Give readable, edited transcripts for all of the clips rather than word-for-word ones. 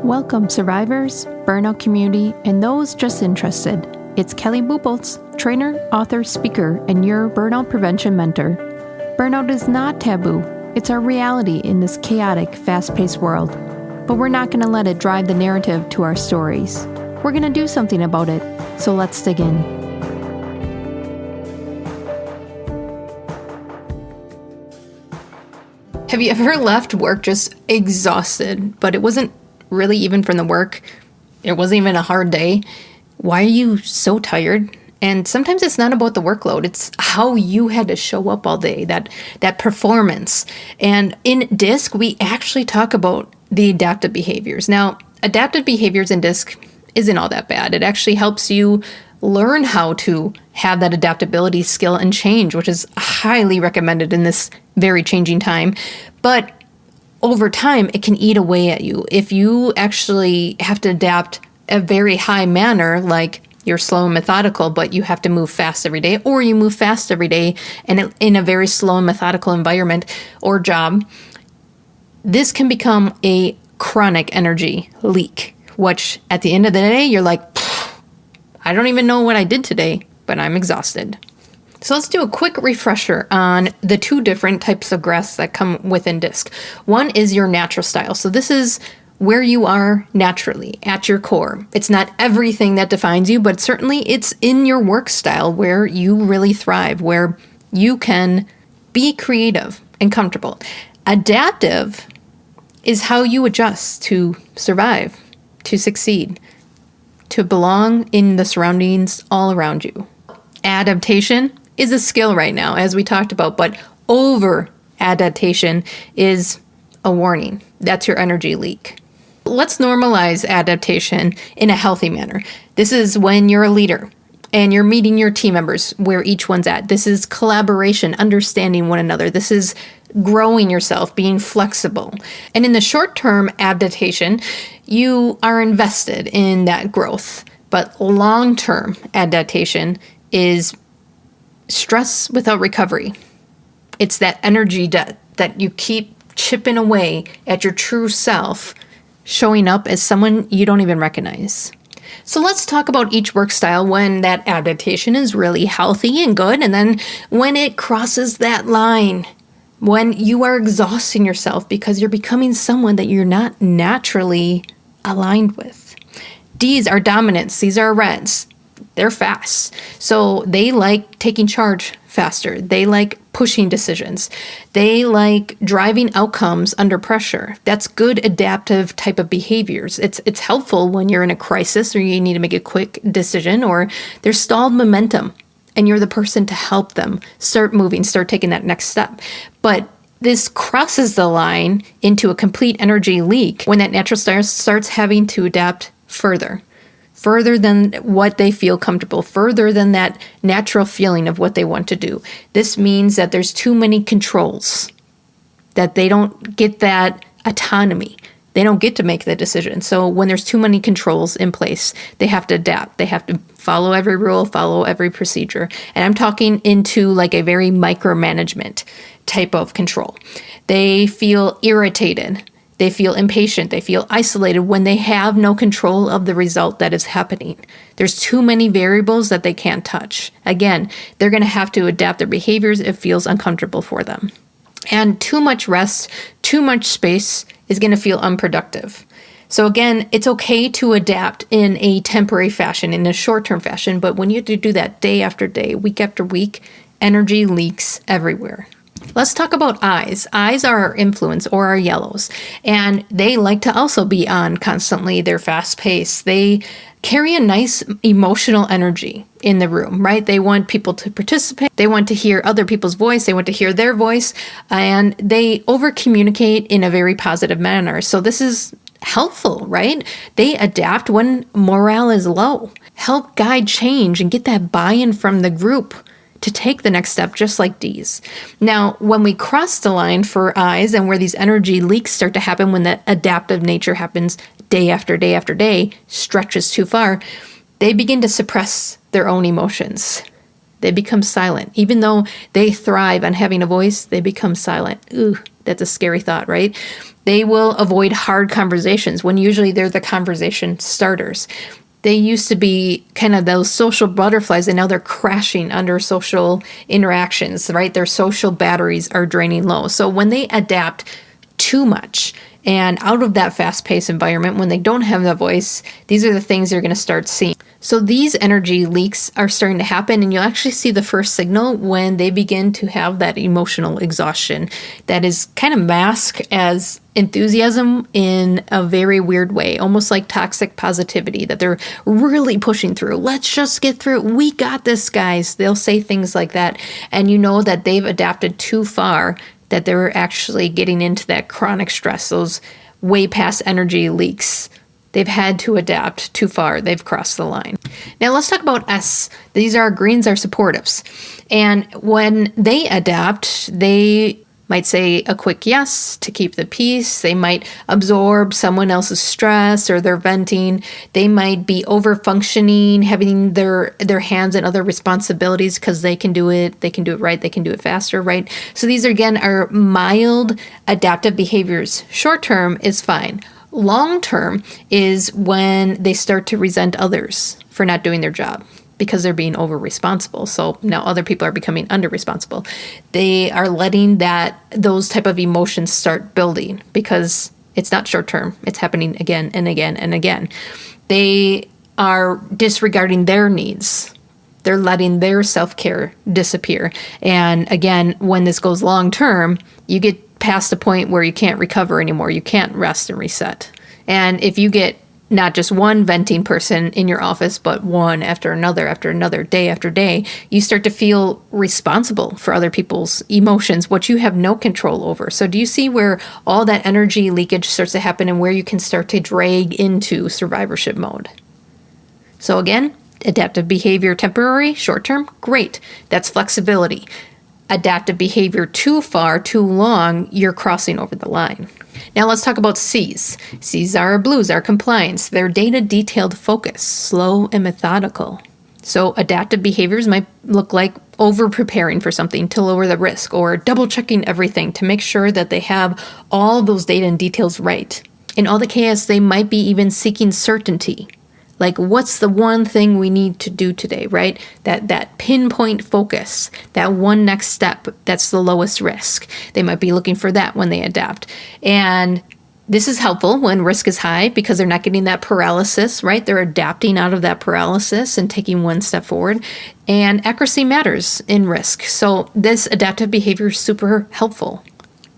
Welcome, survivors, burnout community, and those just interested. It's Kelly Buboltz, trainer, author, speaker, and your burnout prevention mentor. Burnout is not taboo. It's our reality in this chaotic, fast-paced world. But we're not going to let it drive the narrative to our stories. We're going to do something about it. So let's dig in. Have you ever left work just exhausted, but it wasn't really even from the work? It wasn't even a hard day. Why are you so tired? And sometimes it's not about the workload. It's how you had to show up all day, that performance. And in DISC, we actually talk about the adaptive behaviors. Now, adaptive behaviors in DISC isn't all that bad. It actually helps you learn how to have that adaptability skill and change, which is highly recommended in this very changing time. But over time, it can eat away at you. If you actually have to adapt a very high manner, like you're slow and methodical, but you have to move fast every day, or you move fast every day and in a very slow and methodical environment or job, this can become a chronic energy leak, which at the end of the day, you're like, I don't even know what I did today, but I'm exhausted. So let's do a quick refresher on the two different types of grasps that come within DISC. One is your natural style. So this is where you are naturally at your core. It's not everything that defines you, but certainly it's in your work style where you really thrive, where you can be creative and comfortable. Adaptive is how you adjust to survive, to succeed, to belong in the surroundings all around you. Adaptation is a skill right now, as we talked about, but over adaptation is a warning. That's your energy leak. Let's normalize adaptation in a healthy manner. This is when you're a leader and you're meeting your team members where each one's at. This is collaboration, understanding one another. This is growing yourself, being flexible. And in the short-term adaptation, you are invested in that growth. But long-term adaptation is stress without recovery. It's that energy debt that you keep chipping away at your true self, showing up as someone you don't even recognize. So let's talk about each work style when that adaptation is really healthy and good, and then when it crosses that line, when you are exhausting yourself because you're becoming someone that you're not naturally aligned with. D's are dominance. These are reds. They're fast. So they like taking charge faster. They like pushing decisions. They like driving outcomes under pressure. That's good adaptive type of behaviors. It's helpful when you're in a crisis or you need to make a quick decision or there's stalled momentum and you're the person to help them start moving, start taking that next step. But this crosses the line into a complete energy leak when that natural style starts having to adapt further than what they feel comfortable, further than that natural feeling of what they want to do. This means that there's too many controls, that they don't get that autonomy. They don't get to make the decision. So when there's too many controls in place, they have to adapt. They have to follow every rule, follow every procedure. And I'm talking into like a very micromanagement type of control. They feel irritated. They feel impatient. They feel isolated when they have no control of the result that is happening. There's too many variables that they can't touch. Again, they're going to have to adapt their behaviors. It feels uncomfortable for them. And too much rest, too much space is going to feel unproductive. So again, it's okay to adapt in a temporary fashion, in a short-term fashion, but when you have to do that day after day, week after week, energy leaks everywhere. Let's talk about eyes. Eyes are our influence or our yellows, and they like to also be on constantly. They're fast-paced. They carry a nice emotional energy in the room, right? They want people to participate. They want to hear other people's voice. They want to hear their voice, and they over-communicate in a very positive manner. So this is helpful, right? They adapt when morale is low, help guide change and get that buy-in from the group to take the next step, just like D's. Now, when we cross the line for I's and where these energy leaks start to happen, when that adaptive nature happens day after day after day, stretches too far, they begin to suppress their own emotions. They become silent. Even though they thrive on having a voice, they become silent. Ooh, That's a scary thought, right? They will avoid hard conversations when usually they're the conversation starters. They used to be kind of those social butterflies, and now they're crashing under social interactions, right? Their social batteries are draining low. So when they adapt too much and out of that fast-paced environment, when they don't have the voice, these are the things you're going to start seeing. So these energy leaks are starting to happen, and you'll actually see the first signal when they begin to have that emotional exhaustion that is kind of masked as enthusiasm in a very weird way, almost like toxic positivity that they're really pushing through. Let's just get through it. We got this, guys. They'll say things like that, and you know that they've adapted too far, that they're actually getting into that chronic stress, those way past energy leaks. They've had to adapt too far. They've crossed the line. Now let's talk about S. These are greens, are supportives. And when they adapt, they might say a quick yes to keep the peace. They might absorb someone else's stress or their venting. They might be over functioning, having their hands in other responsibilities because they can do it. They can do it right. They can do it faster, right? So these again are mild adaptive behaviors. Short term is fine. Long term is when they start to resent others for not doing their job, because they're being over responsible. So now other people are becoming under responsible. They are letting those type of emotions start building because it's not short term. It's happening again and again and again. They are disregarding their needs. They're letting their self-care disappear. And again, when this goes long term, you get past the point where you can't recover anymore. You can't rest and reset. And if you get not just one venting person in your office, but one after another, day after day, you start to feel responsible for other people's emotions, which you have no control over. So do you see where all that energy leakage starts to happen and where you can start to drag into survivorship mode? So again, adaptive behavior temporary, short-term, great. That's flexibility. Adaptive behavior too far, too long, you're crossing over the line. Now let's talk about C's. C's are blues, are compliance. They're data-detailed focus, slow and methodical. So adaptive behaviors might look like over-preparing for something to lower the risk, or double-checking everything to make sure that they have all those data and details right. In all the chaos, they might be even seeking certainty. Like, what's the one thing we need to do today, right? That pinpoint focus, that one next step that's the lowest risk. They might be looking for that when they adapt. And this is helpful when risk is high because they're not getting that paralysis, right? They're adapting out of that paralysis and taking one step forward. And accuracy matters in risk. So this adaptive behavior is super helpful.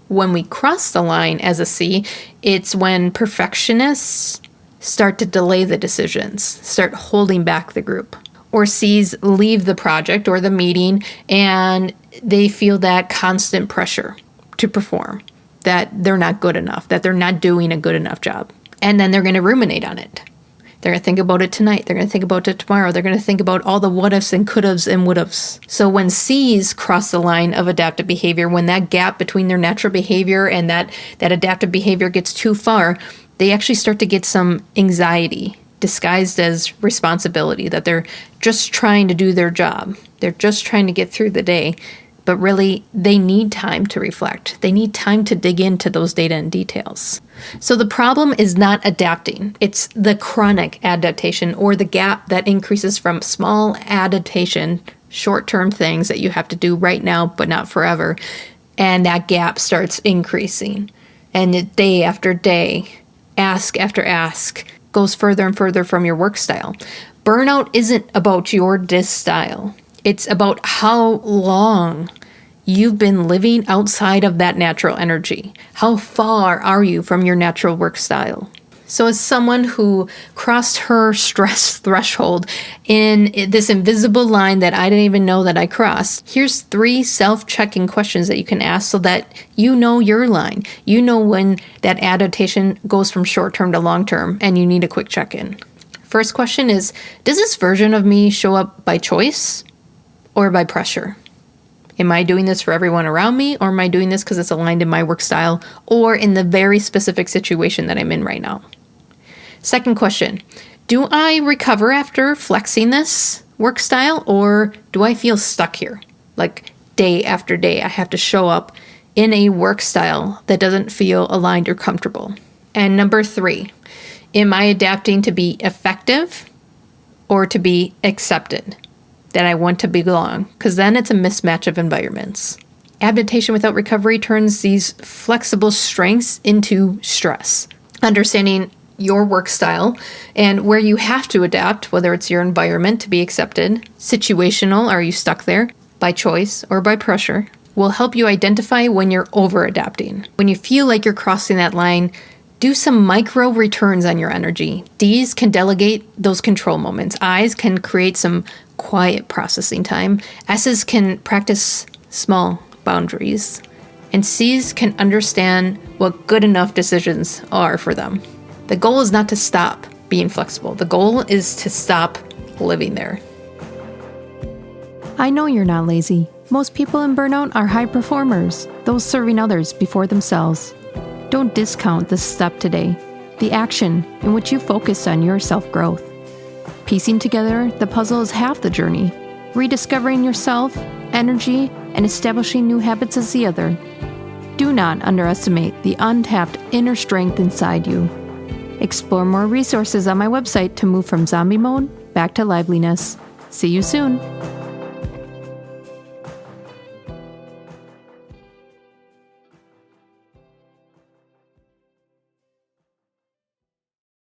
When we cross the line as a C, it's when perfectionists start to delay the decisions, start holding back the group. Or C's leave the project or the meeting and they feel that constant pressure to perform, that they're not good enough, that they're not doing a good enough job. And then they're going to ruminate on it. They're going to think about it tonight. They're going to think about it tomorrow. They're going to think about all the what-ifs and could-haves and would-haves. So when C's cross the line of adaptive behavior, when that gap between their natural behavior and that adaptive behavior gets too far, they actually start to get some anxiety disguised as responsibility, that they're just trying to do their job. They're just trying to get through the day. But really, they need time to reflect. They need time to dig into those data and details. So the problem is not adapting. It's the chronic adaptation, or the gap that increases from small adaptation, short-term things that you have to do right now, but not forever. And that gap starts increasing. And day after day, ask after ask, goes further and further from your work style. Burnout isn't about your DISC style. It's about how long you've been living outside of that natural energy. How far are you from your natural work style? So as someone who crossed her stress threshold in this invisible line that I didn't even know that I crossed, here's 3 self-checking questions that you can ask so that you know your line. You know when that adaptation goes from short-term to long-term and you need a quick check-in. First question is, does this version of me show up by choice or by pressure? Am I doing this for everyone around me, or am I doing this because it's aligned in my work style or in the very specific situation that I'm in right now? Second question, do I recover after flexing this work style, or do I feel stuck here? Like day after day, I have to show up in a work style that doesn't feel aligned or comfortable? And number 3, am I adapting to be effective or to be accepted? That I want to belong, because then it's a mismatch of environments. Adaptation without recovery turns these flexible strengths into stress. Understanding your work style and where you have to adapt, whether it's your environment to be accepted, situational, are you stuck there, by choice or by pressure, will help you identify when you're over-adapting. When you feel like you're crossing that line, do some micro returns on your energy. D's can delegate those control moments. I's can create some quiet processing time. S's can practice small boundaries. And C's can understand what good enough decisions are for them. The goal is not to stop being flexible. The goal is to stop living there. I know you're not lazy. Most people in burnout are high performers, those serving others before themselves. Don't discount this step today, the action in which you focus on your self-growth. Piecing together the puzzle is half the journey. Rediscovering yourself, energy, and establishing new habits is the other. Do not underestimate the untapped inner strength inside you. Explore more resources on my website to move from zombie mode back to liveliness. See you soon.